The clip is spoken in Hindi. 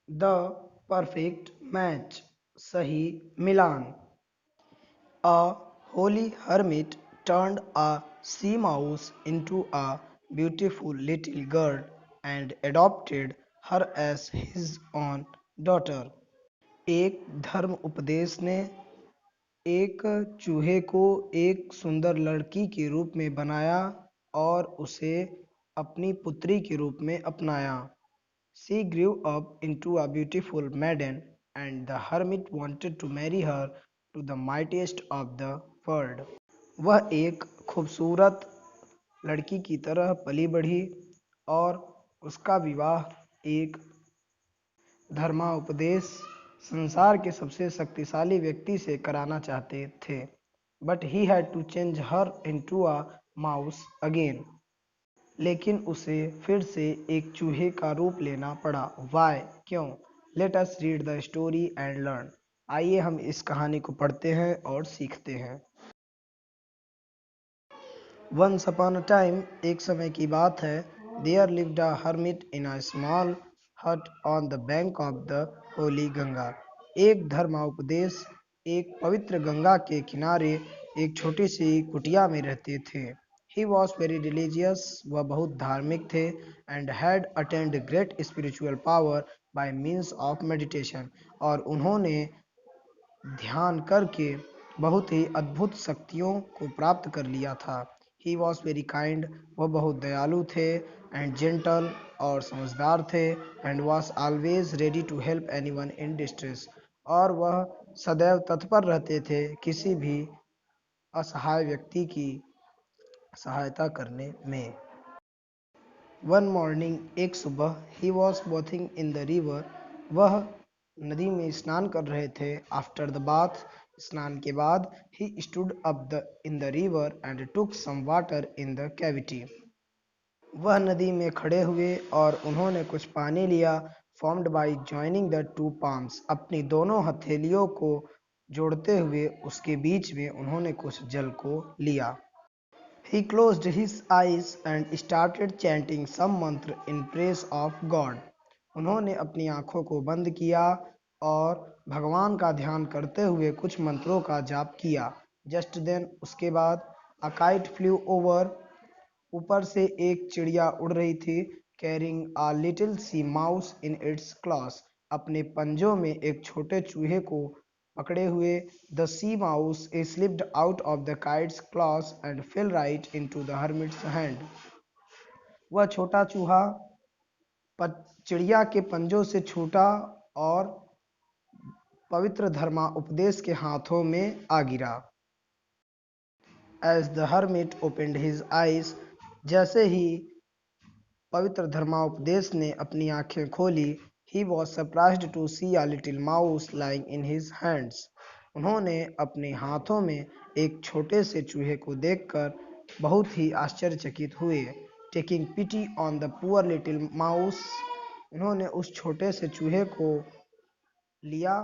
द परफेक्ट मैच, सही मिलान। A holy hermit turned a sea mouse into a beautiful little girl and adopted her as his own daughter. एक धर्म उपदेश ने एक चूहे को एक सुंदर लड़की के रूप में बनाया और उसे अपनी पुत्री के रूप में अपनाया। She grew up into a beautiful maiden, and the hermit wanted to marry her to the mightiest of the world. वह एक खूबसूरत लड़की की तरह पली बढ़ी और उसका विवाह एक धर्माउपदेश संसार के सबसे शक्तिशाली व्यक्ति से कराना चाहते थे। But he had to change her into a mouse again. लेकिन उसे फिर से एक चूहे का रूप लेना पड़ा। वाई, क्यों? Let us read the story and learn. आइए हम इस कहानी को पढ़ते हैं और सीखते हैं। वंस अपॉन अ टाइम, एक समय की बात है, there lived a hermit in a small hut on the bank of the holy Ganga. एक धर्मोपदेश एक पवित्र गंगा के किनारे एक छोटी सी कुटिया में रहते थे। ही वॉज वेरी रिलीजियस, वह बहुत धार्मिक थे, and had attend great spiritual power bye means of meditation, और उन्होंने ध्यान करके बहुत ही अद्भुत शक्तियों को प्राप्त कर लिया था। ही वॉज वेरी काइंड, वह बहुत दयालु थे, एंड जेंटल और समझदार थे, and was always ready to help anyone in distress, और वह सदैव तत्पर रहते थे किसी भी असहाय व्यक्ति की सहायता करने में। वन मॉर्निंग, एक सुबह, he was bathing in the river, वह नदी में स्नान कर रहे थे। आफ्टर द बाथ, स्नान के बाद, he stood up in the river and took some water in the cavity, वह नदी में खड़े हुए और उन्होंने कुछ पानी लिया। Formed by joining the two palms, अपनी दोनों हथेलियों को जोड़ते हुए उसके बीच में उन्होंने कुछ जल को लिया। He closed his eyes and started chanting some mantra in praise of God. उन्होंने अपनी आंखों को बंद किया और भगवान का ध्यान करते हुए कुछ मंत्रों का जाप किया। Just then, उसके बाद, a kite flew over, ऊपर से एक चिड़िया उड़ रही थी। Carrying a little sea mouse in its claws, अपने पंजों में एक छोटे चूहे को पकड़े हुए। The sea mouse slipped out of the kite's claws and fell right into the hermit's hand. वह छोटा चूहा चिड़िया के पंजों से छूटा और पवित्र धर्मा उपदेश के हाथों में आ गिरा। As the hermit opened his eyes, जैसे ही पवित्र धर्माउपदेश ने अपनी आंखें खोली, he was surprised to see a little mouse lying in his hands. उन्होंने अपने हाथों में एक छोटे से चूहे को देखकर बहुत ही आश्चर्यचकित हुए। Taking pity on the poor little mouse, उन्होंने उस छोटे से चूहे को लिया